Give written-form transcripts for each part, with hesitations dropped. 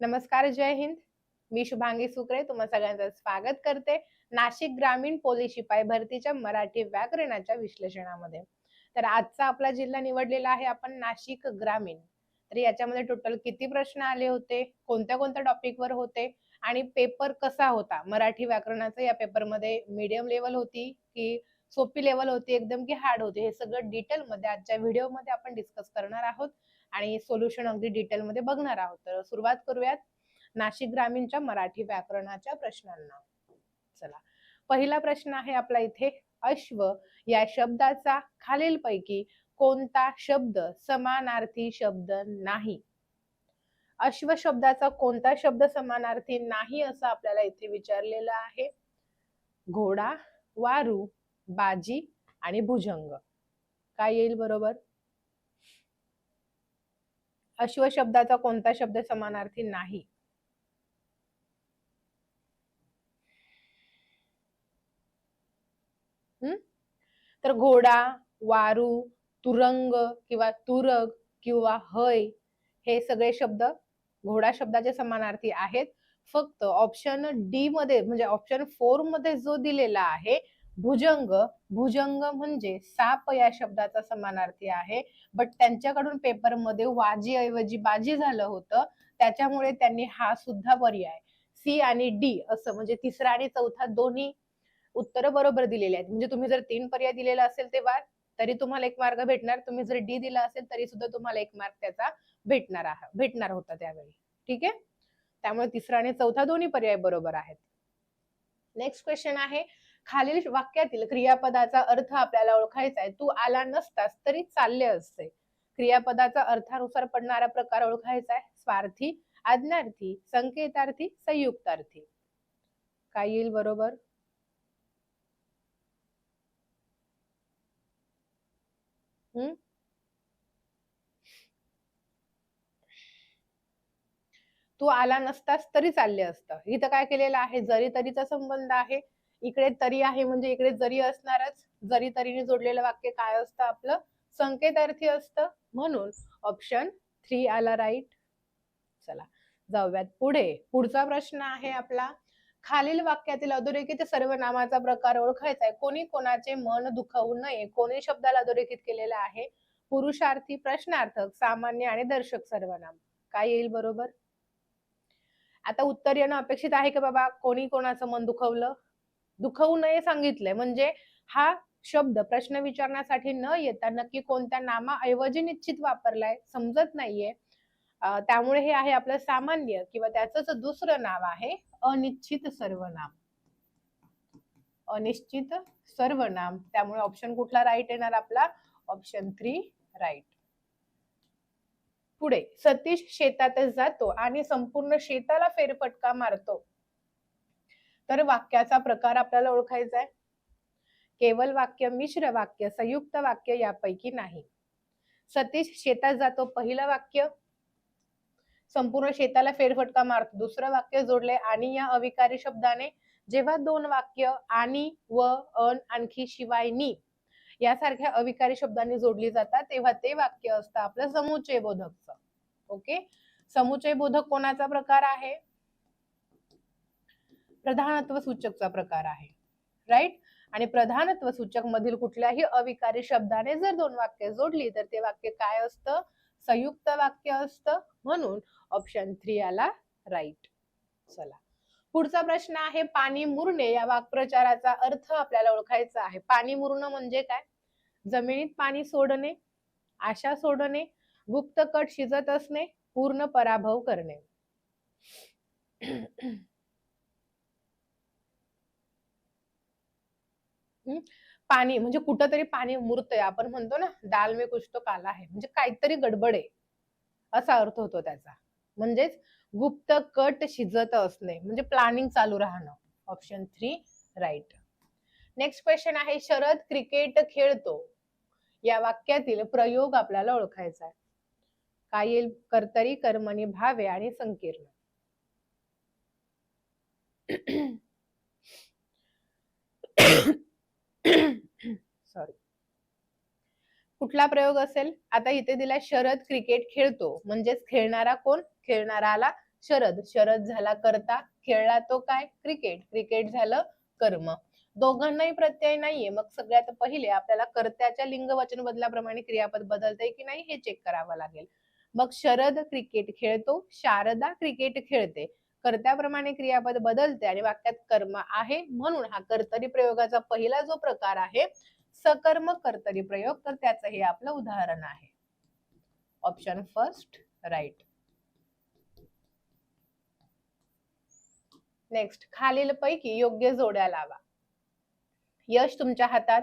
नमस्कार, जय हिंद. मी शुभांगी सुकरे तुम्हा सगळ्यांचं स्वागत करते नाशिक ग्रामीण पोलीस शिपाई भरतीच्या मराठी व्याकरणाच्या विश्लेषणामध्ये. तर आजचा आपला जिल्हा निवडलेला आहे आपण नाशिक ग्रामीण. तर याच्यामध्ये टोटल किती प्रश्न आले होते, कोणत्या कोणत्या टॉपिकवर होते आणि पेपर कसा होता? मराठी व्याकरणाचा या पेपरमध्ये मीडियम लेवल होती की सोपी लेवल होती एकदम की हार्ड होती, हे सगळं डिटेलमध्ये आजच्या व्हिडिओमध्ये आपण डिस्कस करणार आहोत आणि सोल्युशन अगदी डिटेलमध्ये बघणार आहोत. तर सुरुवात करूयात नाशिक ग्रामीणच्या मराठी व्याकरणाच्या प्रश्नांना. चला, पहिला प्रश्न आहे आपला इथे. अश्व या शब्दाचा खालीलपैकी कोणता शब्द समानार्थी शब्द नाही? अश्व शब्दाचा कोणता शब्द समानार्थी नाही असं आपल्याला इथे विचारलेलं आहे? घोडा, वारू, बाजी आणि भुजंग. काय येईल बरोबर? अश्व शब्दाचा कोणता शब्द समानार्थी नाही? तर घोडा, वारू, तुरंग किंवा तुरग किंवा हय हे सगळे शब्द घोडा शब्दाचे समानार्थी आहेत. फक्त ऑप्शन डी मध्ये म्हणजे ऑप्शन 4 मध्ये जो दिलेला आहे भुजंग, भुजंग म्हणजे साप या शब्दाचा समानार्थी आहे. बट त्यांच्याकडून पेपर मध्ये वाजी ऐवजी बाजी झालं होतं, त्याच्यामुळे त्यांनी हा सुद्धा पर्याय सी आणि डी असं म्हणजे तिसरा आणि चौथा दोन्ही उत्तर बरोबर दिलेले आहेत. म्हणजे तुम्ही जर 3 पर्याय दिलेला असेल तेव्हा तरी तुम्हाला 1 मार्क भेटणार. तुम्ही जर डी दिला असेल तरी सुद्धा तुम्हाला 1 मार्क त्याचा भेटणार होता त्यावेळी. ठीक आहे, त्यामुळे तिसरा आणि चौथा दोन्ही पर्याय बरोबर आहेत. नेक्स्ट क्वेश्चन आहे, खालील वाक्यातील क्रियापदाचा अर्थ आपल्याला ओळखायचा आहे. तू आला नसतास तरी चालले असते. क्रियापदाचा अर्थानुसार पडणारा प्रकार ओळखायचा आहे. स्वार्थी, आज्ञार्थी, संकेतार्थी, संयुक्तार्थी. काय येईल बरोबर? तू आला नसतास तरी चालले असतं. इथं काय केलेलं आहे? जरी तरीचा संबंध आहे. इकडे तरी आहे म्हणजे इकडे जरी असणारच. जरी तरीने जोडलेलं वाक्य काय असतं आपलं? संकेतार्थी असतं. म्हणून ऑप्शन 3 आला राईट. चला जाऊयात पुढे. पुढचा प्रश्न आहे आपला, खालील वाक्यातील अधोरेखित सर्वनामाचा प्रकार ओळखायचा आहे. कोणी कोणाचे मन दुखवू नये. कोणी शब्दाला अधोरेखित केलेला आहे? पुरुषार्थी, प्रश्नार्थक, सामान्य आणि दर्शक सर्वनाम. काय येईल बरोबर? आता उत्तर येणं अपेक्षित आहे का बाबा कोणी कोणाचं मन दुखवलं? दुखवू नये सांगितलंय म्हणजे हा शब्द प्रश्न विचारण्यासाठी न येता नक्की कोणत्या नामाऐवजी निश्चित वापरलाय समजत नाहीये. त्यामुळे हे आहे आपलं सामान्य किंवा त्याचंच दुसरं नाव आहे अनिश्चित सर्वनाम. अनिश्चित सर्वनाम. त्यामुळे ऑप्शन कुठला राईट येणार आपला? Option 3 right. पुढे, सतीश शेतातच जातो आणि संपूर्ण शेताला फेरफटका मारतो. तर वाक्याचा प्रकार आपल्याला ओळखायचा आहे. केवळ वाक्य, मिश्र वाक्य, संयुक्त वाक्य यापैकी नाही. सतीश शेतात जातो पहिलं वाक्य, संपूर्ण शेताला फेरफटका मारतो दुसरं वाक्य जोडले आणि या अविकारी शब्दाने. जेव्हा दोन वाक्य आणि व अन आणखी शिवाय नी यासारख्या अविकारी शब्दांनी जोडली जातात तेव्हा ते वाक्य असतं आपलं समुच्चय बोधकचं. ओके, समुच्चय बोधक कोणाचा प्रकार आहे? प्रधानत्व सूचकचा प्रकार आहे. राईट. आणि प्रधानत्व सूचक मधील कुठल्याही अविकारी शब्दाने जर दोन वाक्य जोडली तर ते वाक्य काय असतं? संयुक्त वाक्य असतं. म्हणून ऑप्शन 3 आला राईट. चला पुढचा प्रश्न आहे, पाणी मुरणे या वाक्प्रचाराचा अर्थ आपल्याला ओळखायचा आहे. पाणी मुरणं म्हणजे काय? जमिनीत पाणी सोडणे, आशा सोडणे, गुप्त कट शिजत असणे, पूर्ण पराभव करणे. पाणी म्हणजे कुठंतरी पाणी मुरतंय. आपण म्हणतो ना दाल में कुछ तो काला है, म्हणजे काहीतरी गडबड आहे असा अर्थ होतो त्याचा. म्हणजेच गुप्त कट शिजत असणे म्हणजे प्लॅनिंग चालू राहणं. Option 3 right. नेक्स्ट क्वेश्चन आहे, शरद क्रिकेट खेळतो या वाक्यातील प्रयोग आपल्याला ओळखायचा आहे. काय येईल? कर्तरी, कर्मणी, भावे आणि संकीर्ण. सॉरी, कुठला प्रयोग असेल? आता इथे दिला शरद क्रिकेट खेळतो म्हणजेच खेळणारा कोण? खेळणारा आला शरद, शरद झाला कर्ता, खेळला तो काय, क्रिकेट, क्रिकेट झालं कर्म. दोघांनाही प्रत्यय नाहीये, मग सगळ्यात पहिले आपल्याला कर्त्याच्या लिंग वचन बदलाप्रमाणे क्रियापद बदलतंय की नाही हे चेक करावं लागेल. मग शरद क्रिकेट खेळतो, शारदा क्रिकेट खेळते. कर्त्याप्रमाणे क्रियापद बदलते आणि वाक्यात कर्म आहे, म्हणून हा कर्तरी प्रयोगाचा पहिला जो प्रकार आहे सकर्म कर्तरी प्रयोग, तर त्याचं हे आपलं उदाहरण आहे. Option first right. नेक्स्ट, खालील पैकी योग्य जोड्या लावा. यश तुमच्या हातात,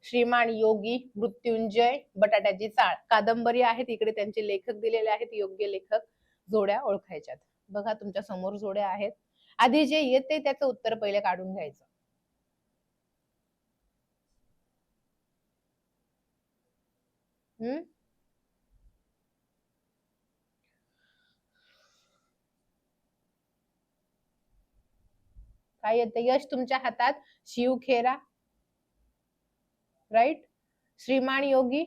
श्रीमान योगी, मृत्युंजय, बटाट्याची चाळ. कादंबरी आहेत, इकडे त्यांचे लेखक दिलेले आहेत, योग्य लेखक. जोड्या ओळखायच्यात. बघा तुमच्या समोर जोड्या आहेत. आधी जे येते त्याचं उत्तर पहिले काढून घ्यायचं. काय येतं? यश तुमच्या हातात, शिवखेरा, राईट, श्रीमान योगी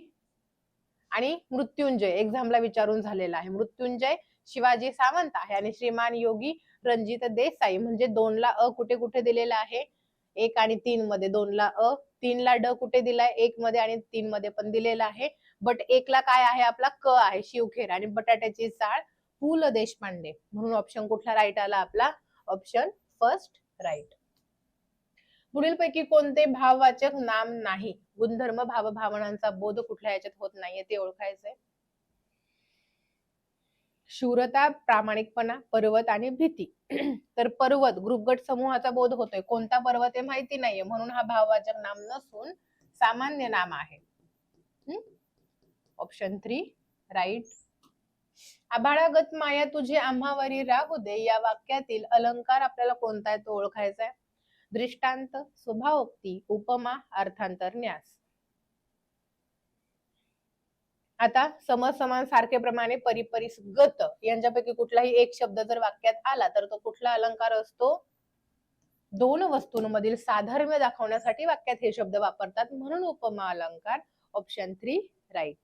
आणि मृत्युंजय एक्झामला विचारून झालेला आहे. मृत्युंजय शिवाजी सावंत आहे आणि श्रीमान योगी रणजित देसाई. म्हणजे 2 ला अ कुठे कुठे दिलेला आहे, 1 आणि 3 मध्ये. 2 ला अ, 3 ला ड कुठे दिलाय, 1 मध्ये आणि 3 मध्ये पण दिलेला आहे. बट 1 ला काय आहे आपला, क आहे, शिवखेर. आणि बटाट्याची चाळ पु ल देशपांडे. म्हणून ऑप्शन कुठला राईट आला आपला, ऑप्शन फर्स्ट राईट. पुढीलपैकी कोणते भाववाचक नाम नाही? गुणधर्म भावभावनांचा बोध कुठल्या याच्यात होत नाहीये ते ओळखायचंय. शूरता, प्रामाणिकपणा, पर्वत आणि भीती. तर पर्वत ग्रुप गट समूहाचा बोध होतोय. कोणता पर्वत हे माहिती नाहीये, म्हणून हा भाववाचक नाम नसून सामान्य नाम आहे. Option 3 right. आभाळागत माया तुझे आम्हावरी राहू दे या वाक्यातील अलंकार आपल्याला कोणता आहे तो ओळखायचा आहे. दृष्टांत, स्वभावोक्ती, उपमा, अर्थांतर, न्यास. आता समसमान सारखे प्रमाणे परिपरिस गत यांच्यापैकी कुठलाही एक शब्द जर वाक्यात आला तर तो कुठला अलंकार असतो? दोन वस्तूंमधील साधर्म्य दाखवण्यासाठी वाक्यात हे शब्द वापरतात, म्हणून उपमा अलंकार. Option 3 right.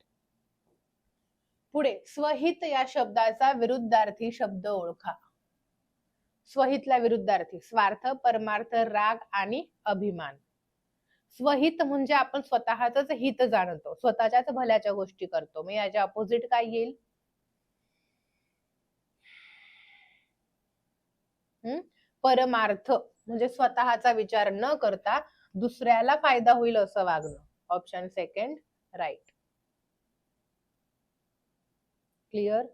पुढे स्वहित या शब्दाचा विरुद्धार्थी शब्द ओळखा. स्वहितला विरुद्धार्थी स्वार्थ, परमार्थ, राग आणि अभिमान. स्वहित म्हणजे आपण स्वतःच हित जाणतो, स्वतःच्याच भल्याच्या गोष्टी करतो. मग याच्या अपोजिट काय येईल? परमार्थ म्हणजे स्वतःचा विचार न करता दुसऱ्याला फायदा होईल असं वागणं. Option second right. क्लिअर?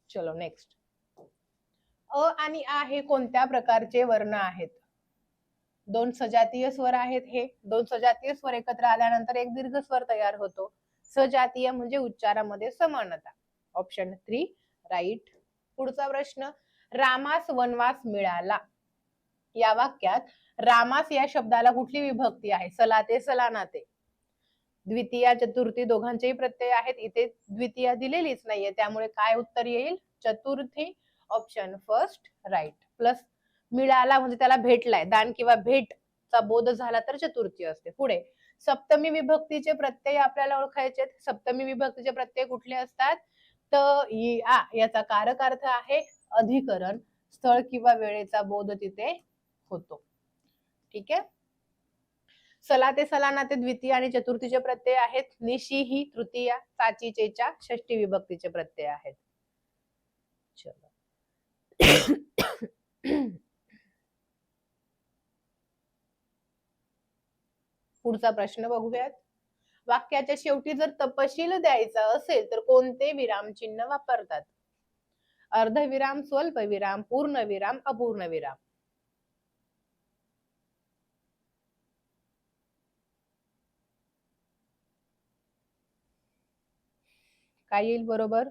चलो नेक्स्ट. अ आणि आ हे कोणत्या प्रकारचे वर्ण आहेत? 2 सजातीय स्वर आहेत. हे 2 सजातीय स्वर एकत्र आल्यानंतर एक दीर्घ स्वर तयार होतो. सजातीय म्हणजे उच्चारामध्ये समानता. Option 3 right. पुढचा प्रश्न, रामास वनवास मिळाला या वाक्यात रामास या शब्दाला कुठली विभक्ती आहे? सलाते, सलानाते. द्वितीया, चतुर्थी दोघांचेही प्रत्यय आहेत. इथे द्वितीया दिलेलीच नाहीये, त्यामुळे काय उत्तर येईल? चतुर्थी. Option first right. प्लस मिळाला म्हणजे त्याला भेटलाय, दान किंवा भेट चा बोध झाला तर चतुर्थी असते. पुढे सप्तमी विभक्तीचे प्रत्यय आपल्याला ओळखायचे. सप्तमी विभक्तीचे प्रत्यय कुठले असतात? त, इ, आ याचा कारक अर्थ आहे अधिकरण. स्थळ किंवा वेळेचा बोध तिथे होतो. ठीक आहे. सलाते, सलानाते द्वितीय आणि चतुर्थीचे प्रत्यय आहेत. निशी ही तृतीया, चाची, चेचा षष्टी विभक्तीचे प्रत्यय आहेत. चलो पुढचा प्रश्न बघूयात. वाक्याच्या शेवटी जर तपशील द्यायचा असेल तर कोणते विरामचिन्ह वापरतात? अर्धविराम, स्वल्पविराम, पूर्णविराम, अपूर्णविराम. काय येईल बरोबर?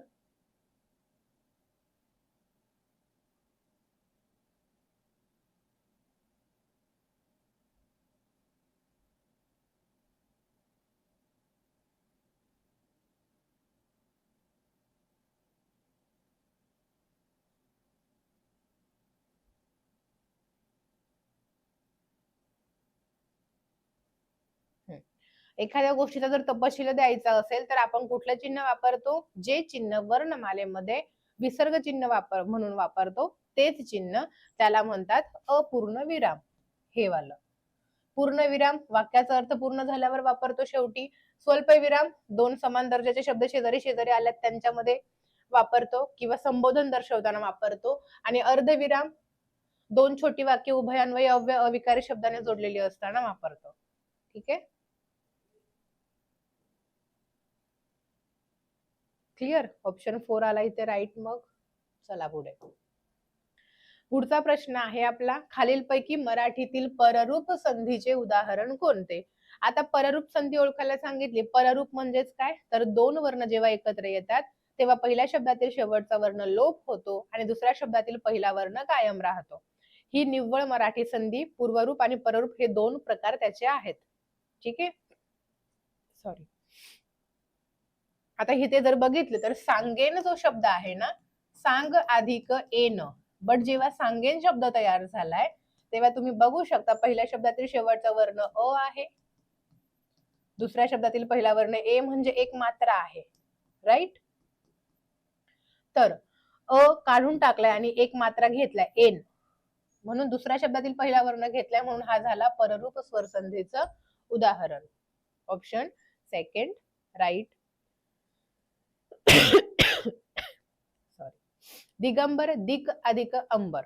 एखाद्या गोष्टीचा जर तपशील द्यायचा असेल तर आपण कुठलं चिन्ह वापरतो? जे चिन्ह वर्णमालेमध्ये विसर्ग चिन्ह म्हणून वापरतो तेच चिन्ह त्याला म्हणतात अपूर्ण विराम. हे वालं पूर्ण विराम वाक्याचा अर्थ पूर्ण झाल्यावर वापरतो शेवटी. स्वल्पविराम दोन समान दर्जाचे शब्द शेजारी शेजारी आल्यात त्यांच्यामध्ये वापरतो किंवा संबोधन दर्शवताना वापरतो. आणि अर्धविराम दोन छोटी वाक्य उभयान्वयी अव्यय अविकारी शब्दाने जोडलेली असताना वापरतो. ठीक आहे, क्लिअर? ऑप्शन 4 आला इथे राईट. मग चला पुढे. पुढचा प्रश्न आहे आपला, खालीलपैकी मराठीतील पररूप संधीचे उदाहरण कोणते? आता पररूप संधी ओळखायला सांगितली. पररूप म्हणजेच काय? तर दोन वर्ण जेव्हा एकत्र येतात तेव्हा पहिल्या शब्दातील शेवटचा वर्ण लोप होतो आणि दुसऱ्या शब्दातील पहिला वर्ण कायम राहतो. ही निव्वळ मराठी संधी. पूर्वरूप आणि पररूप हे दोन प्रकार त्याचे आहेत. ठीक आहे, सॉरी. आता इथे जर बघितलं तर सांगेन जो शब्द आहे ना, सांग अधिक एन, बट जेव्हा सांगेन शब्द तयार झालाय तेव्हा तुम्ही बघू शकता पहिल्या शब्दातील शेवटचा वर्ण अ आहे, दुसऱ्या शब्दातील पहिला वर्ण ए म्हणजे एक मात्रा आहे, राईट? तर अ काढून टाकलाय आणि एक मात्रा घेतलाय एन, म्हणून दुसऱ्या शब्दातील पहिला वर्ण घेतलाय, म्हणून हा झाला पररूप स्वरसंधीचं उदाहरण. Option second right. सॉरी. दिगंबर दिक अधिक अंबर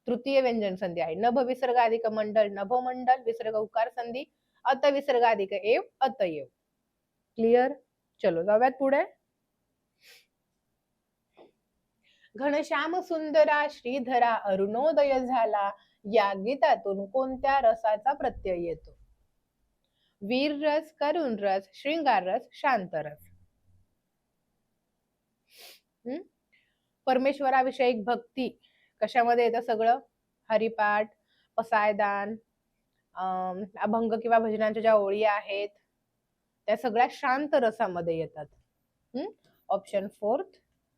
तृतीय व्यंजन संधी आहे. नभ विसर्ग अधिक मंडल नभोमंडल, विसर्ग उकार संधी, अत विसर्ग अधिक एव अतएव. क्लिअर? चलो जाऊयात पुढे. घनश्याम सुंदरा श्रीधरा अरुणोदय झाला या गीतातून कोणत्या रसाचा प्रत्यय येतो? वीर रस, करुण रस, श्रृंगार रस, शांत रस. परमेश्वराविषयी भक्ती कशामध्ये येतं? सगळं हरिपाठ, पसायदान, अभंग किंवा भजनांच्या ज्या ओळी आहेत त्या सगळ्या शांत रसामध्ये येतात. Option 4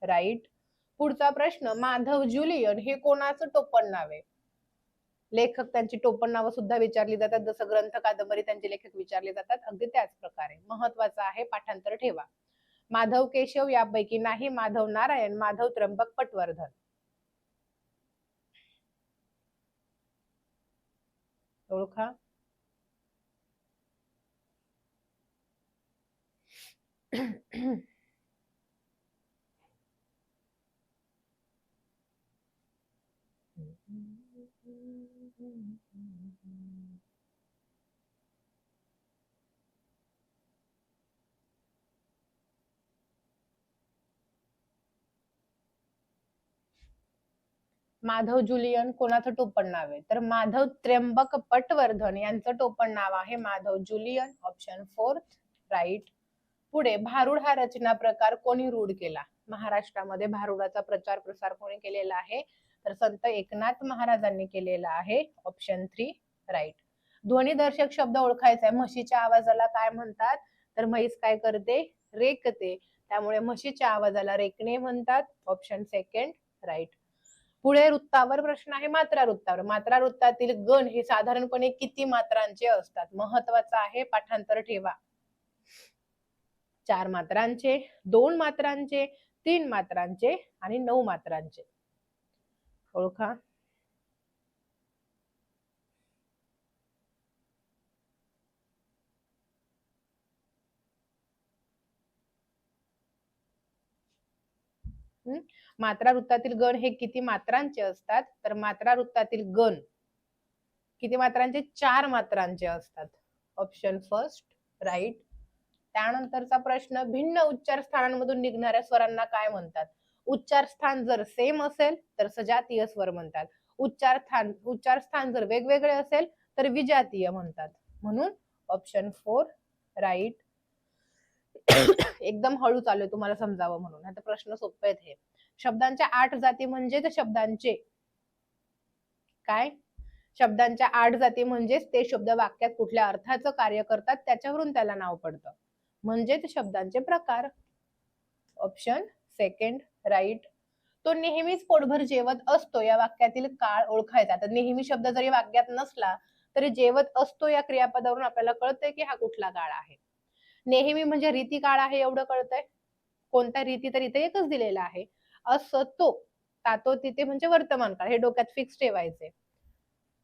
right. पुढचा प्रश्न, माधव जुलियन हे कोणाचं टोपण नाव आहे? लेखक त्यांची टोपण नावं सुद्धा विचारली जातात, जसं ग्रंथ कादंबरी त्यांचे लेखक विचारले जातात, अगदी त्याच प्रकारे. महत्वाचं आहे, पाठांतर ठेवा. माधव केशव यापैकी नाही, माधव नारायण, माधव त्र्यंबक पटवर्धन. ओळखा. माधव जुलियन कोणाचं टोपण नाव आहे? तर माधव त्र्यंबक पटवर्धन यांचं टोपण नाव आहे माधव जुलियन. Option 4 right. पुढे, भारुड हा रचना प्रकार कोणी रूढ केला? महाराष्ट्रामध्ये भारुडाचा प्रचार प्रसार कोणी केलेला आहे? तर संत एकनाथ महाराजांनी केलेला आहे. Option 3 right. ध्वनिदर्शक शब्द ओळखायचा आहे. म्हशीच्या आवाजाला काय म्हणतात? तर म्हैस काय करते? रेकते, त्यामुळे म्हशीच्या आवाजाला रेकणे म्हणतात. Option second right. पुढे वृत्तावर प्रश्न आहे, मात्रा वृत्तावर. मात्रा वृत्तातील गण हे साधारणपणे किती मात्रांचे असतात? महत्वाचं आहे, पाठांतर ठेवा. 4 मात्रांचे, 2 मात्रांचे, 3 मात्रांचे आणि 9 मात्रांचे. ओळखा. मात्रा वृत्तातील गण हे किती मात्रांचे असतात? तर मात्रा वृत्तातील गण किती मात्रांचे? 4 मात्रांचे असतात. Option first right. त्यानंतरचा प्रश्न, भिन्न उच्चार स्थानांमधून निघणाऱ्या स्वरांना काय म्हणतात? उच्चार स्थान जर सेम असेल तर सजातीय स्वर म्हणतात. उच्चार स्थान जर वेगवेगळे असेल तर विजातीय म्हणतात. म्हणून ऑप्शन 4 राईट. एकदम हळू चालू आहे तुम्हाला समजावं म्हणून, आता प्रश्न सोपे आहेत हे. शब्दांच्या 8 जाती म्हणजेच शब्दांचे काय? शब्दांच्या 8 जाती म्हणजेच ते शब्द वाक्यात कुठल्या अर्थाचं कार्य करतात त्याच्यावरून त्याला नाव पडतं, म्हणजेच शब्दांचे प्रकार. Option second right. तो नेहमीच पोटभर जेवत असतो या वाक्यातील काळ ओळखायचा. तर नेहमी शब्द जरी वाक्यात नसला तरी जेवत असतो या क्रियापदावरून आपल्याला कळतंय की हा कुठला काळ आहे. नेहमी म्हणजे रीती काळ आहे एवढं कळतंय. कोणता रीती तर इथे एकच दिलेला आहे. असतो, तातो तिथे म्हणजे वर्तमान काळ, हे डोक्यात फिक्स ठेवायचे.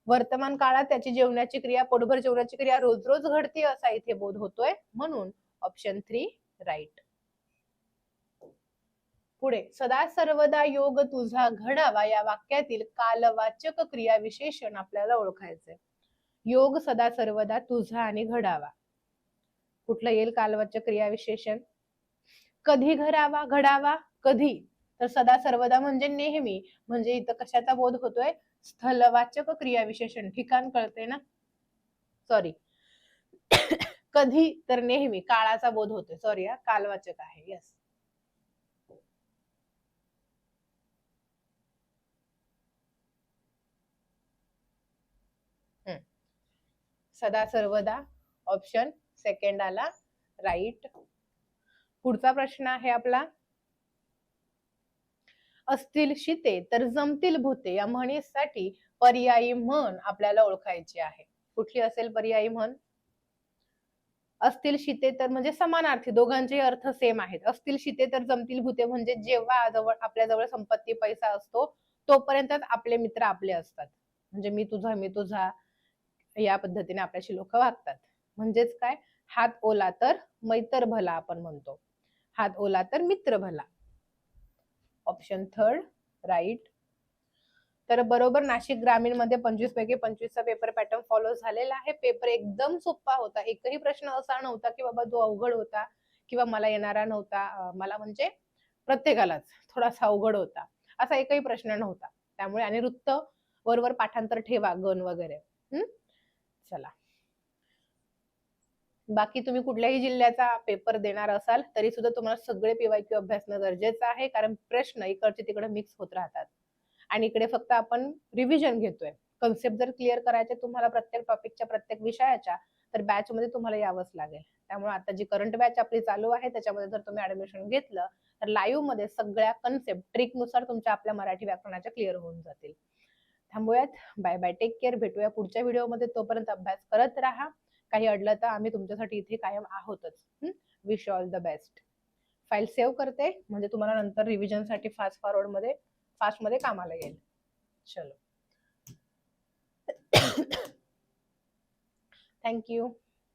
वर्तमान काळात त्याची जेवणाची क्रिया, पोटभर जेवणाची क्रिया रोज रोज घडते असा इथे बोध होतोय, म्हणून ऑप्शन 3 राईट. पुढे, सदा सर्वदा योग तुझा घडावा या वाक्यातील कालवाचक क्रिया विशेषण आपल्याला ओळखायचंय. योग सदा सर्वदा तुझा आणि घडावा, कुठलं येईल कालवाचक क्रिया विशेषण? कधी घडावा कधी, तर सदा सर्वदा म्हणजे नेहमी, म्हणजे इथं कशाचा बोध होतोय? स्थलवाचक क्रिया विशेषण, ठिकाण कळते ना, सॉरी. कधी तर नेहमी, काळाचा बोध होतोय, सॉरी हा कालवाचक आहे. यस. सदा सर्वदा ऑप्शन सेकंड आला राईट. पुढचा प्रश्न आहे आपला, असतील शिते तर जमतील भूते या म्हणीसाठी पर्यायी म्हण आपल्याला ओळखायची आहे. कुठली असेल पर्यायी म्हण? असतील शिते तर म्हणजे समानार्थी, दोघांचे अर्थ सेम आहेत. असतील शिते तर जमतील भूते म्हणजे जेव्हा आपल्या जवळ संपत्ती पैसा असतो तोपर्यंतच आपले मित्र आपले असतात. म्हणजे मी तुझा या पद्धतीने आपल्याशी लोक वागतात. म्हणजेच काय, हात ओला तर मैत्र भला आपण म्हणतो, हात ओला तर मित्र भला. Option third right. तर बरोबर नाशिक ग्रामीण मध्ये 25 पैकी 25 चा पेपर पॅटर्न फॉलो झालेला आहे. पेपर एकदम सोपा होता, एकही प्रश्न असा नव्हता की बाबा तो अवघड होता किंवा मला येणारा नव्हता. मला म्हणजे प्रत्येकालाच थोडासा अवघड होता, असा एकही प्रश्न नव्हता. त्यामुळे आणि वृत्त वरवर पाठांतर ठेवा, गण वगैरे. चला, बाकी तुम्ही कुठल्याही जिल्ह्याचा पेपर देणार असाल तरी सुद्धा तुम्हाला सगळे पीवायक्यू अभ्यासणं गरजेचं आहे, कारण प्रश्न इकडचे तिकडे मिक्स होत राहतात आणि इकडे फक्त आपण रिव्हिजन घेतोय. कन्सेप्ट जर क्लिअर करायचे तुम्हाला प्रत्येक टॉपिकच्या, प्रत्येक विषयाच्या, तर बॅच मध्ये तुम्हाला यावंच लागेल. त्यामुळे आता जी करंट बॅच आपली चालू आहे त्याच्यामध्ये जर तुम्ही ऍडमिशन घेतलं तर लाईव्ह मध्ये सगळ्या कन्सेप्ट ट्रिक नुसार तुमच्या आपल्या मराठी व्याकरणाच्या क्लिअर होऊन जातील. थांबूयात. Bye bye, take care. भेटूया पुढच्या व्हिडिओमध्ये. तोपर्यंत अभ्यास करत राहा. काही अडलं तर आम्ही तुमच्यासाठी इथे कायम आहोतच. Wish all the best. File save करते म्हणजे तुम्हाला नंतर रिव्हिजन साठी फास्ट मध्ये कामाला येईल. चलो, थँक्यू.